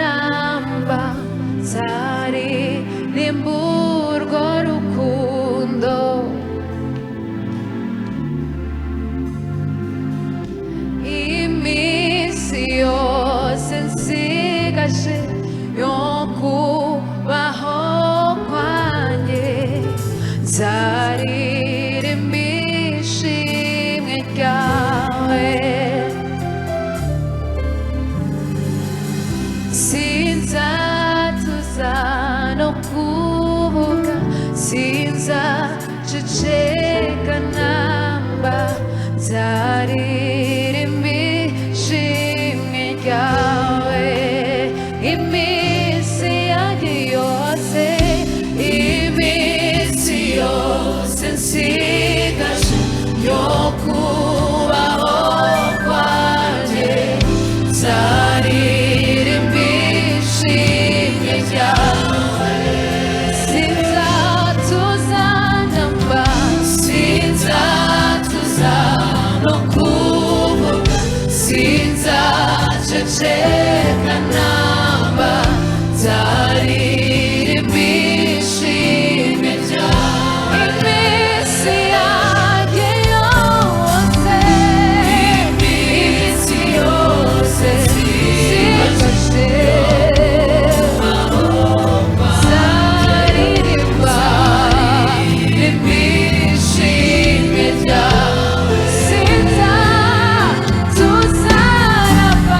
namba zaririmba urwo rukundo iminsi yose nsigaje yo kubaho kwanjye nzaririmba ishimwe ryawe sinzatuza no kuvuga sinzaceceka namba nzaririmba ishimwe ryawe iminsi yanjye yose iminsi yose nsigaje yo kubaho kwanjye nzaririmba ishimwe ryawe sinzatuza namba sinzatuza no kuvuga sinzaceceka namba nzaririmba ishimwe ryawe iminsi yanjye yose iminsi yose sinzigashye nzaririmba ishimwe ryawe sinzatuza namba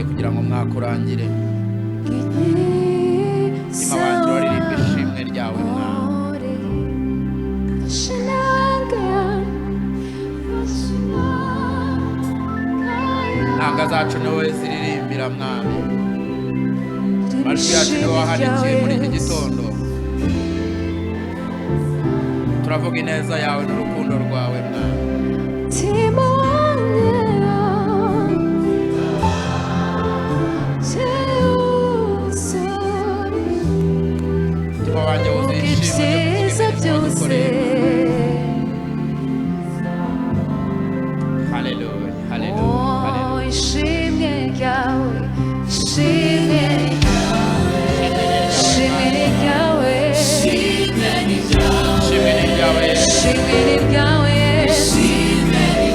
kugira ngo mwaka urangire mutima wanjye uririmba ishimwe ryawe mwami intanga zacu ni wowe ziririmbira mwami amajwi yacu ni wowe wahanikiye muri iki gitondo turavuga ineza yawe n'urukundo rwawe mwami ibyiza byose Hallelujah, Oh, hallelujah, ishimwe ryawe ishimwe ishimwe ryawe ishimwe ni ryawe, ishimwe ryawe ishimwe ni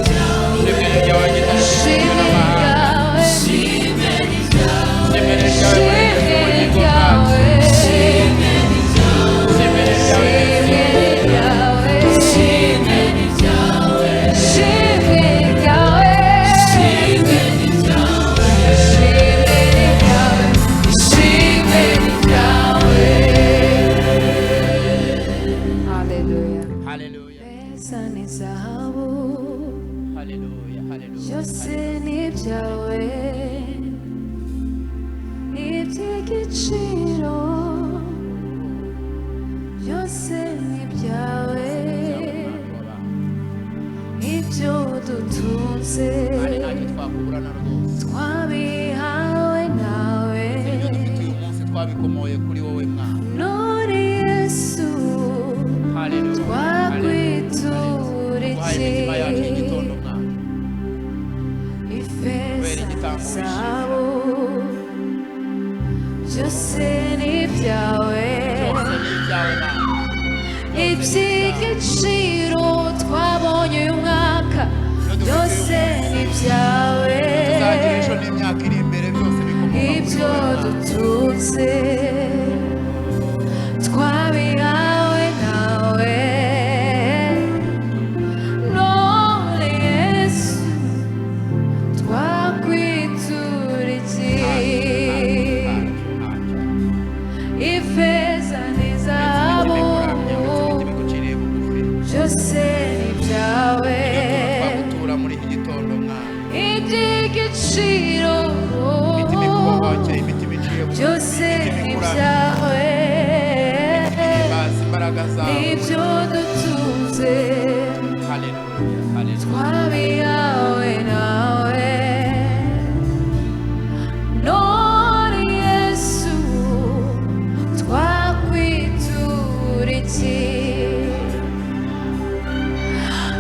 ryawe gitare ishimwe n'amahanga, ryawe ishimwe ni ryawe muri ishimwe ubugingo bwacu, ryawe ishimwe ni ryawe ishimwe ryawe ishimwe ni ryawe, ishimwe ryawe ishimwe ni ryawe, ishimwe ryawe Hallelujah. hallelujah, Pesa ni zahabu hallelujah, hallelujah, byose ni ibyawe iby'igiciro byose ni ibyawe ibyo dutunze kandi ntacyo twakuburana rwose, twabihawe nawe ibyo dufite uyu munsi twabikomoye kuri wowe mwana, none Yesu hallelujah, hallelujah, duhaye imitima yacu y'igitondo mwana, ifeza igitambo zahabu byose ni ibyawe byose ni ibyawe mwana, iby'igiciro twabonye uyu mwaka byose ni ibyawe tuzagira ejo n'imyaka iri imbere byose bikomoka kuri ibyo wowe mwana, dutunze twabihawe nawe none Yesu twakwitura iki ifeza n'izahabu byose ni ibyawe twagutura muri iki gitondo mwana, iby'igiciro imitima ikubakira, imitima iciye bugufi, byose imitima ni ikuramya, ibyawe ihimbaza imbaraga zawe, ibyo dutunze hallelujah, hallelujah, twabihawe nawe none Yesu twakwitura iki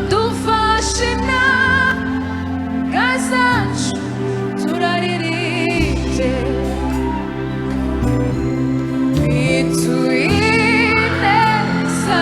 dufashe inanga zacu turaririmbe twituye ineza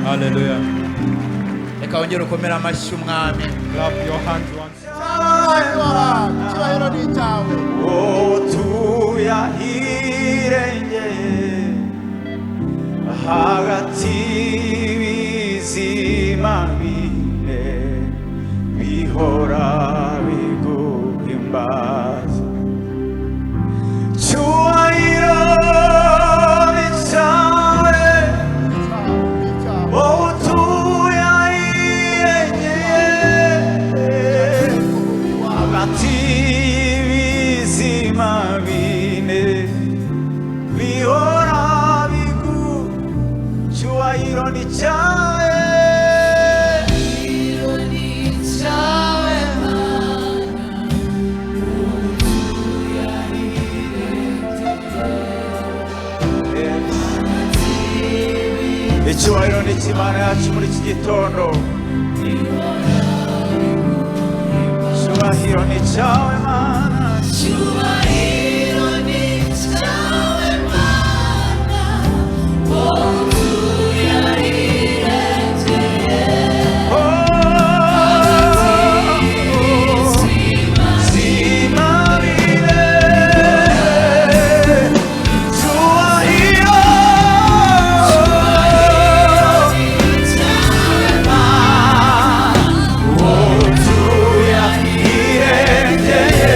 Hallelujah. reka wongere ukomere amashyi umwami. Clap your hands once. Icyubahiro ni icyawe. tuyahirengeye hagati y'ibizima bine bihora biguhimbaza. Cyubahiro ni cyawe, wowe tuyahirengeye hagati y'ibizima bine bihora cyubahiro ni cyawe. Icyubahiro ni cy'Imana yacu muri iki gitondo. Icyubahiro ni cyawe Mana. Icyubahiro ni cyawe Mana, wowe tuyahirengeye Zima bine cyubahiro wowe tuyahirengeye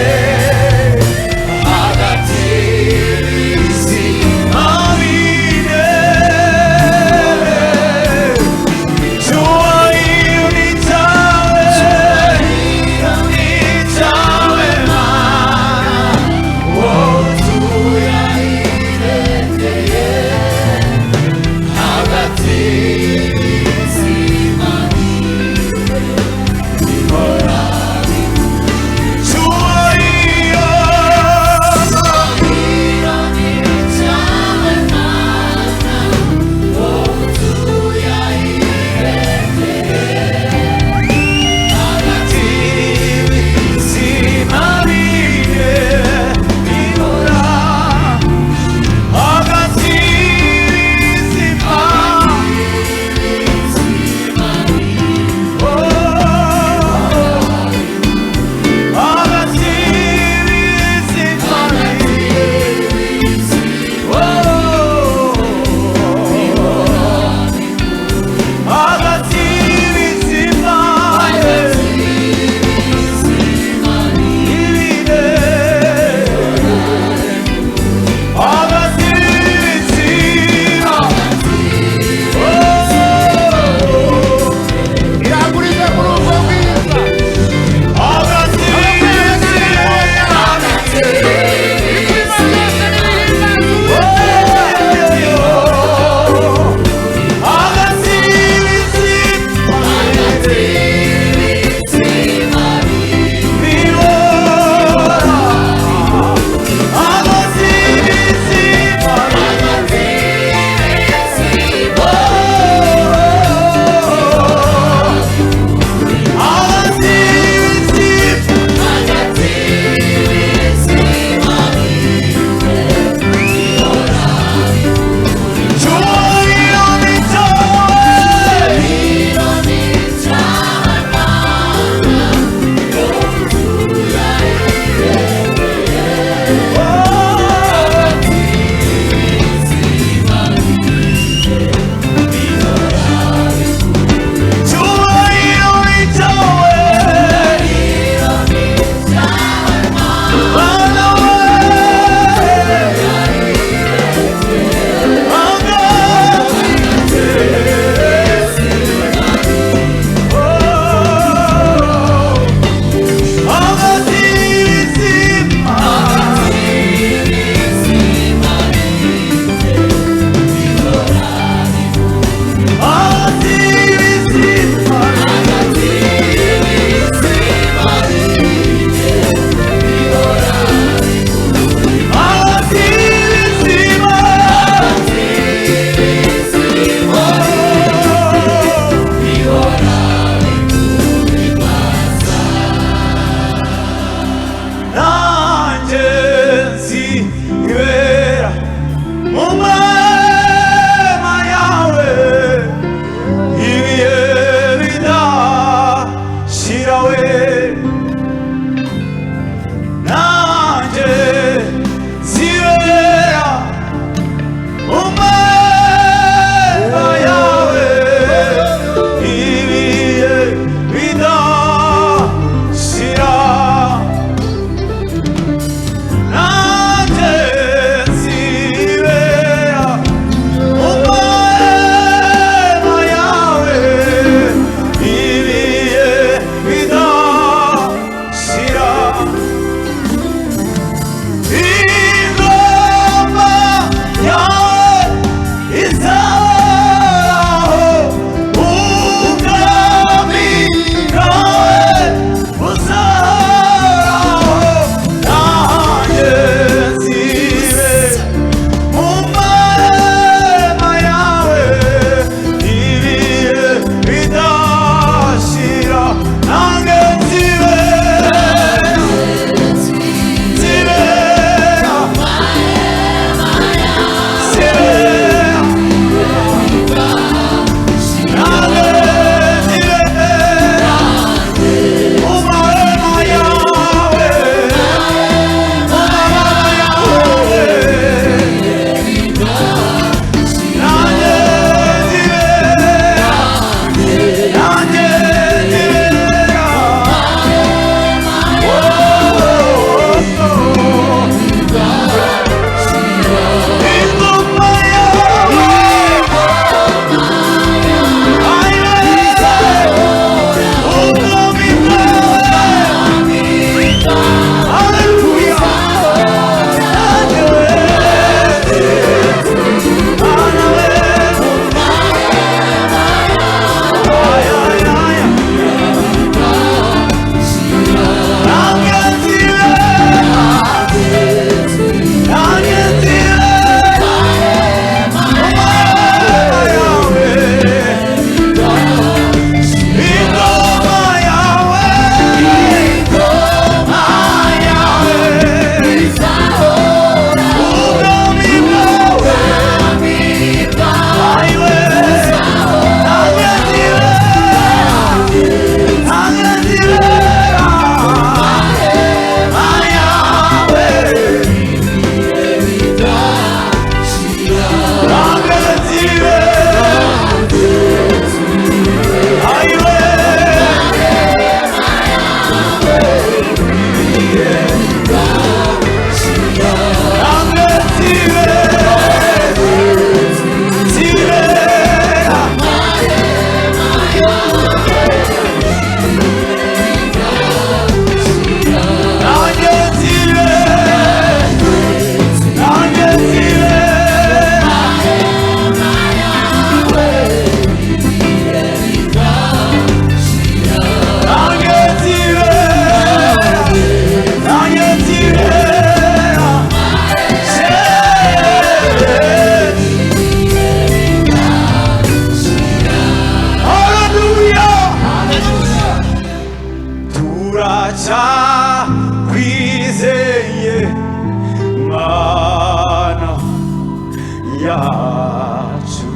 yacu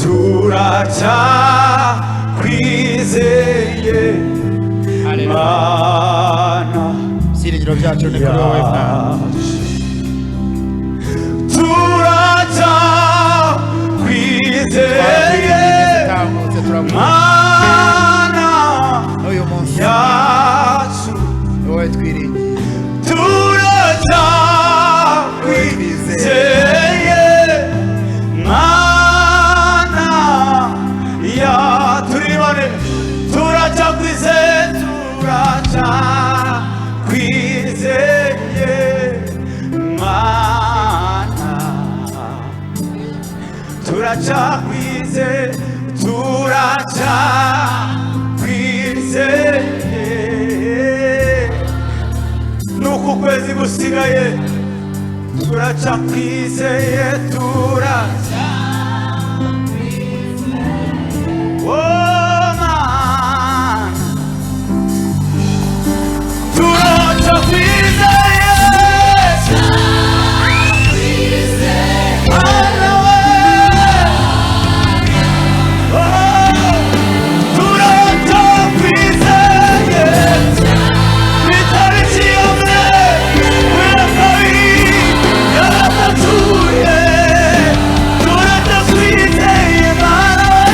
turacakwizeye Mana ibyiringiro byacu ni kuri wowe Mwami. turacakwizeye Tambutse turaguha Mana uyu munsi yacu wowe twiringiye. turacakwizeye Mana ya turibane turacakwizeye Mana turacakwizeye nuko ukwezi gusigaye turacakwizeye Oh man turacakwizeye Mana we turacakwizeye itariki ya mbere ya kabiri ya gatatuye turacakwizeye Mana we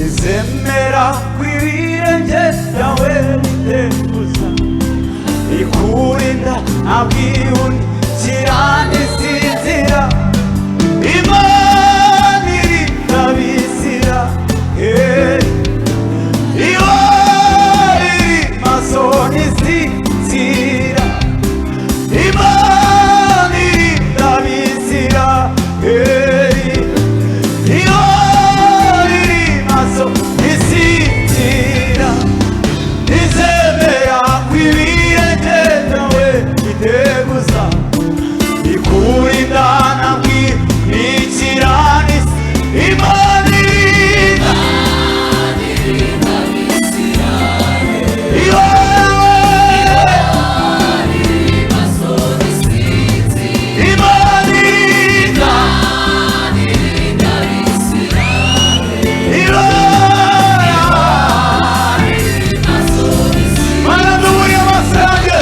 izemera kw'ibirenge byawe biteguza ikurinda abwihuni kiranisinzira Imana irinda abizira iyo iri maso ntisinzira Imana irinda abizira iyo iri maso ntisinzira izemera kw'ibirenge byawe biteguza ikurinda n'ikiranisi Imana irinda iyo Imana irinda iyo mananduburira amaso yanjye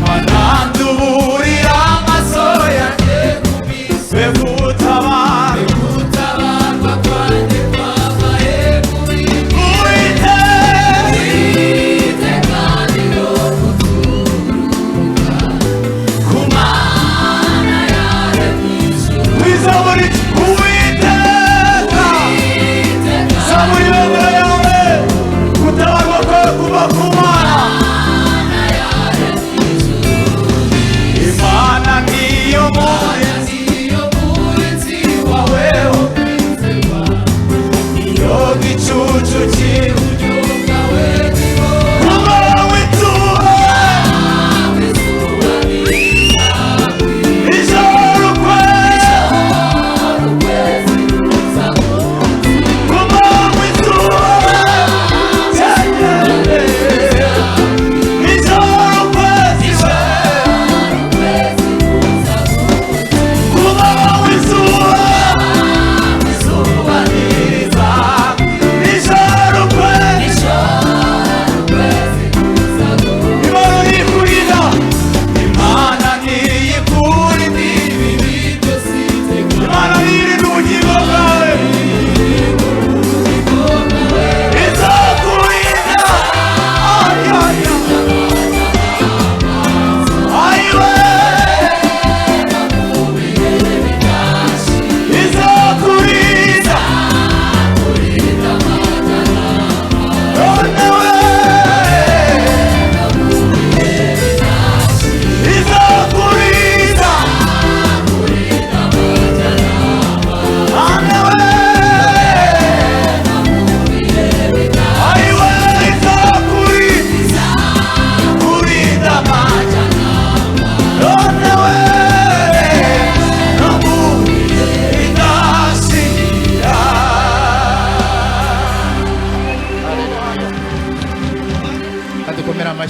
mananduburira amaso yanjye bekutabara Imana niyo murinzi waweho iyo gicucu kibujuka kuba wituwe ijoro ukwezi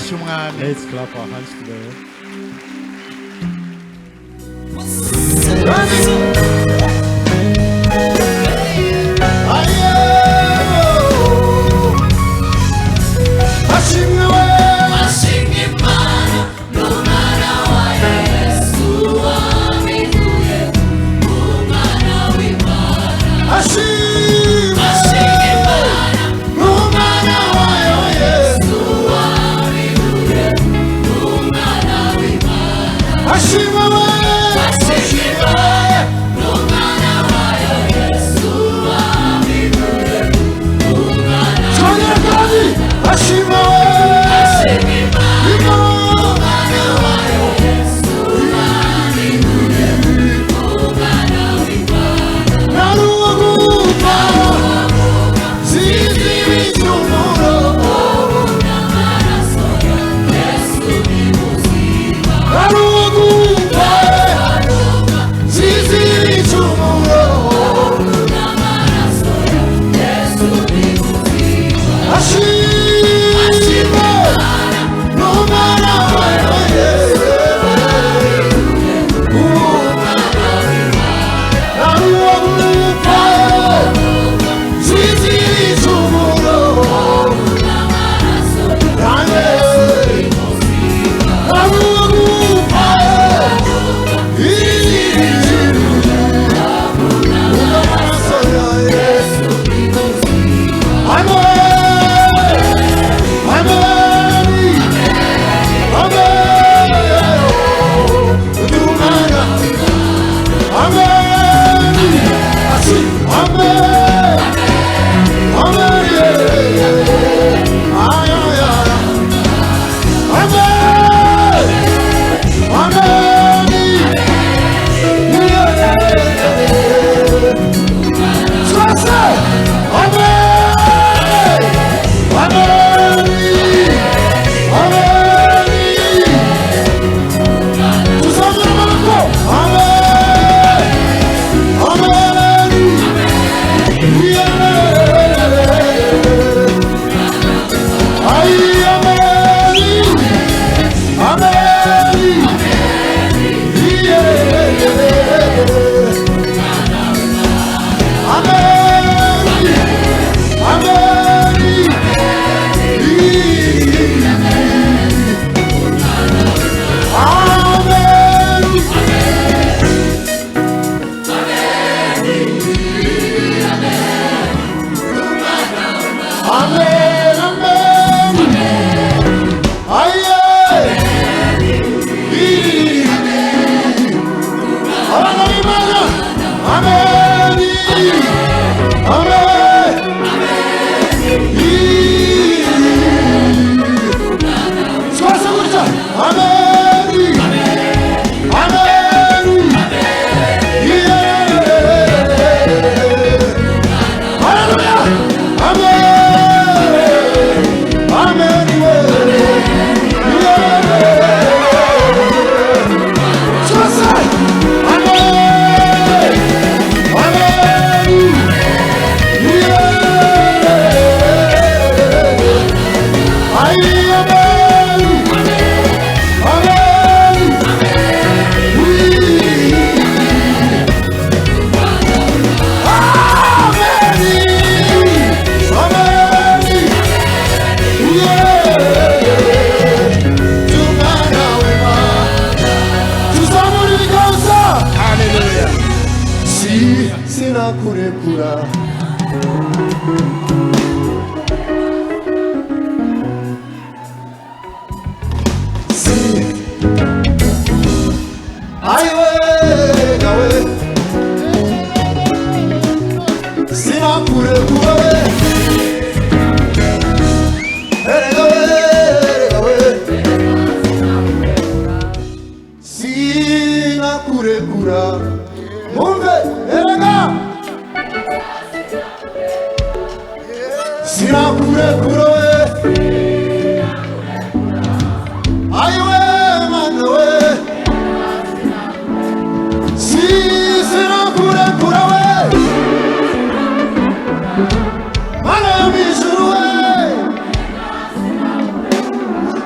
amashyi umwami. Let's clap our hands together.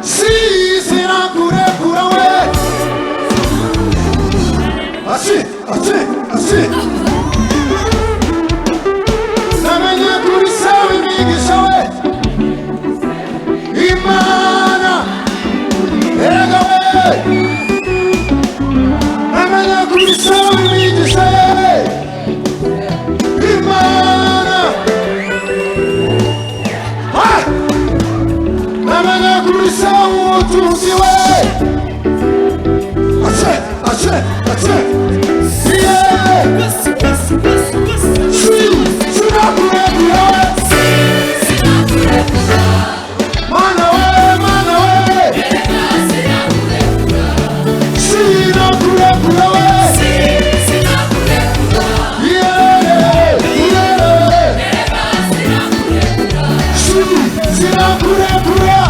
See Sinakurekura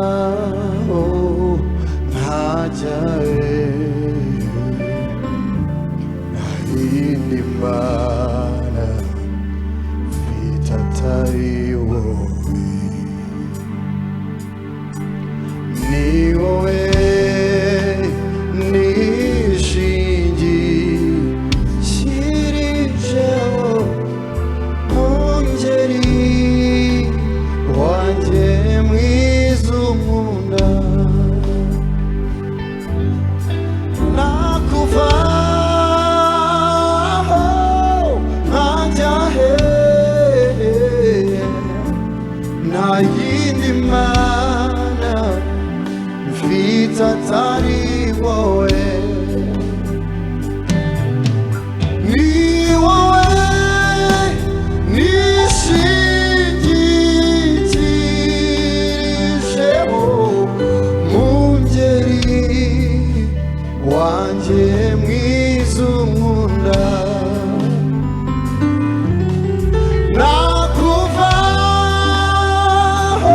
nakuvaho ntajyawe nahindi mana mfite atari wowe ni wowe nishingikirijeho mungeri wanjye mwiza unkunda nakuvaho nkajya hehe nta yindi mana mfite atari wowe ni wowe nishingikirijeho mungeri wanjye mwiza unkunda nakuvaho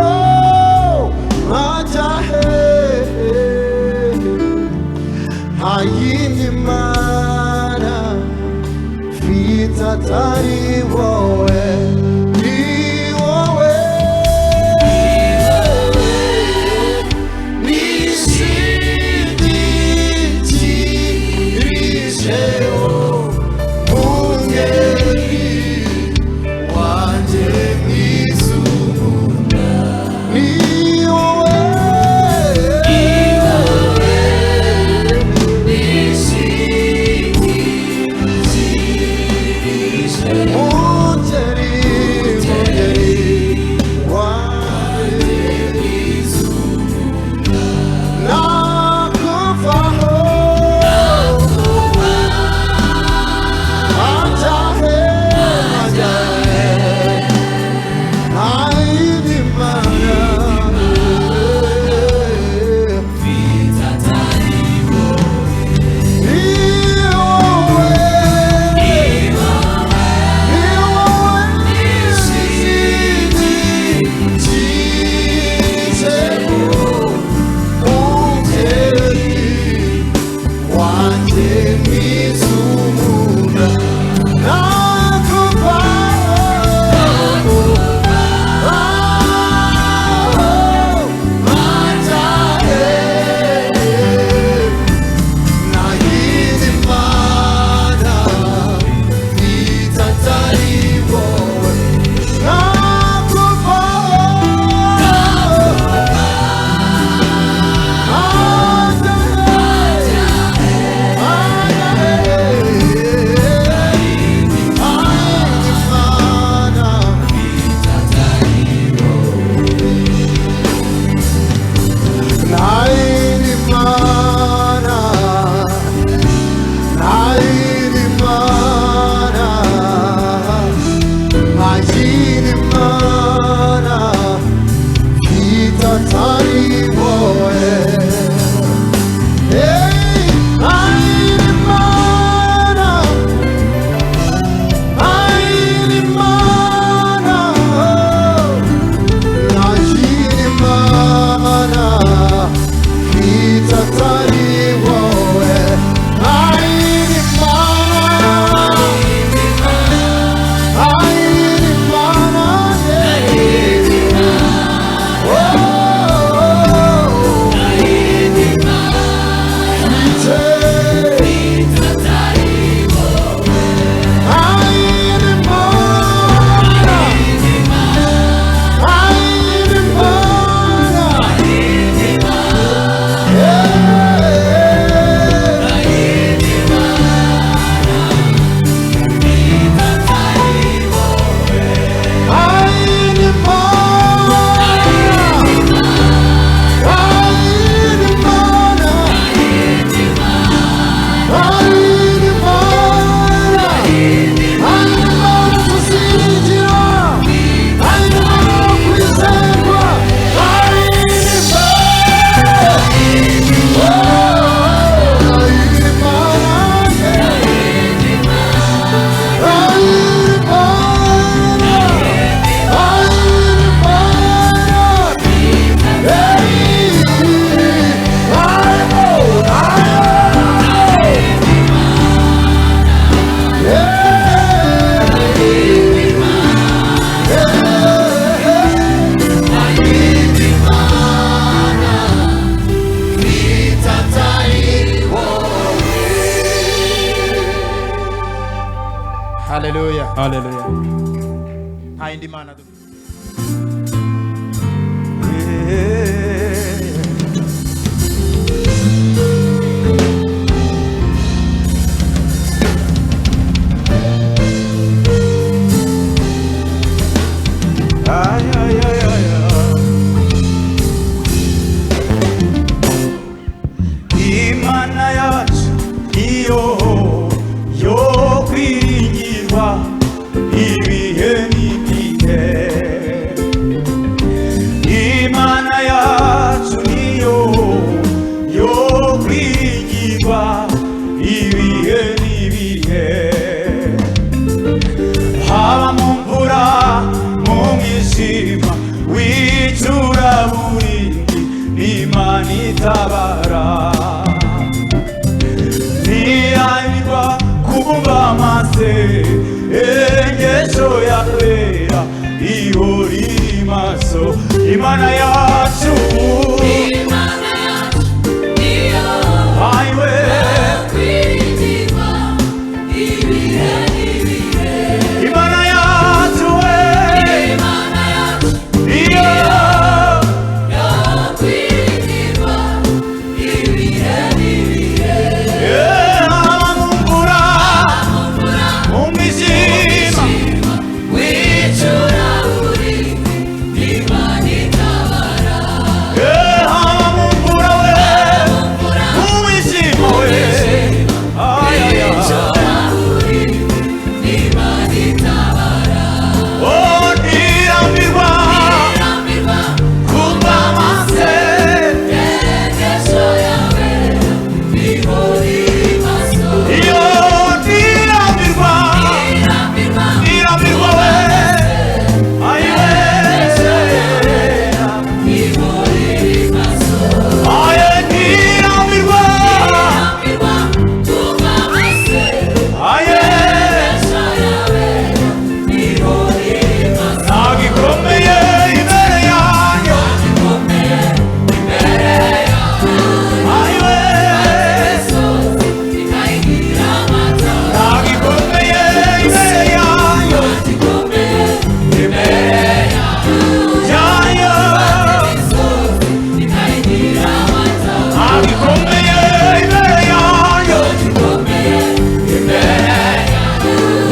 haleluya. Nta yindi mana dufite. Imana yacu iyo yo kwiringirwa ibihe n'ibihe. Imana yacu niyo yo kwiringirwa ibihe n'ibihe. Haba mu mvura mu mwijima w'icuraburindi Imana itabara. Ntiyanirwa kubumba amasengesho y'abera ihora iri maso. Imana yacu niyo ayiwe kwiringirwa ibihe n'ibihe. Imana yacu we niyo kwiringirwa ibihe n'ibihe. haba mu mvura mu mwijima w'icuraburindi Imana itabara. haba mu mvura we mu mwijima we w'icuraburindi Imana itabara. oh ntirambirwa kumva Amasengesho yawe ihora iri maso. iyo ntirambirwa ntirambirwa we ayiwe ihora iri maso. aye ntirambirwa Kumva amasengesho aye yawe ihora iri maso. nagikomeye imbere yanyu ayiwe Ikayigira amatara. nagikomeye imbere yanyu yanyu Ikayigira amatara. nagikomeye imbere yanyu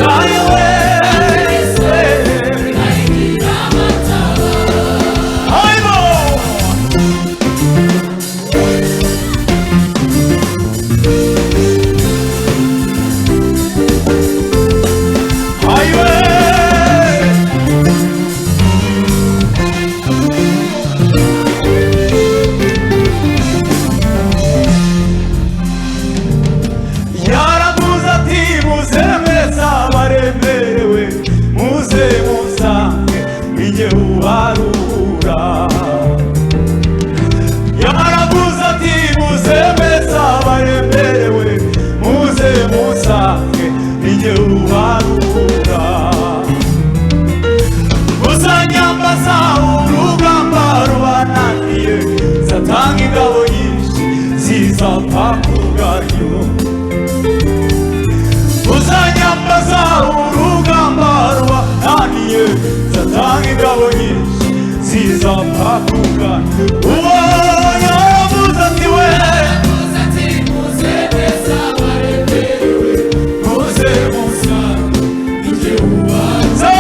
yanyu we Ikayigira amatara. ayibo ayiwe yaravuze ati muze mwese abaremerewe muze musange ninjye ubarura. yaravuze ati muze mwese abaremerewe muze musange ninjye ubarura. muzanyambaza urugamba rubananiye satanga ingabo nyinshi zizapfa kubwanyu. muzanyambaza urugamba rubananiye satanga ingabo nyinshi zizapfa kubwanyu. uwo yaravuze ati we muze musange ninjye ubanza.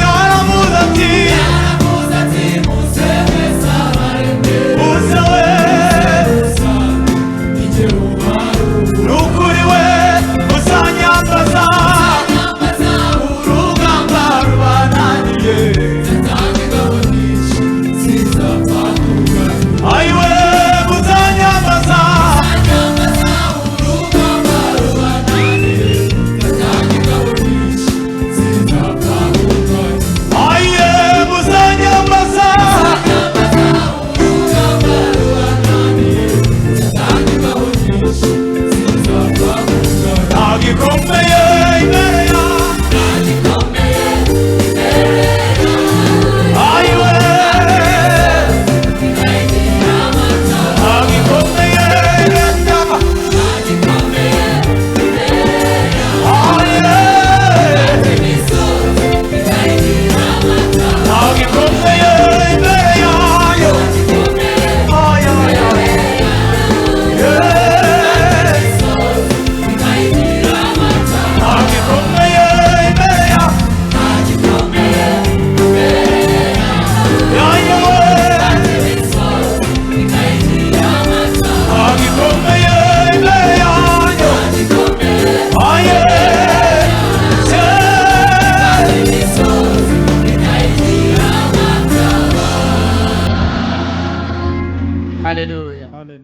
yaravuze ati muze we nukuri we uzanyambaza urugamba rubananiye ayiwe haleluya. Hallelujah.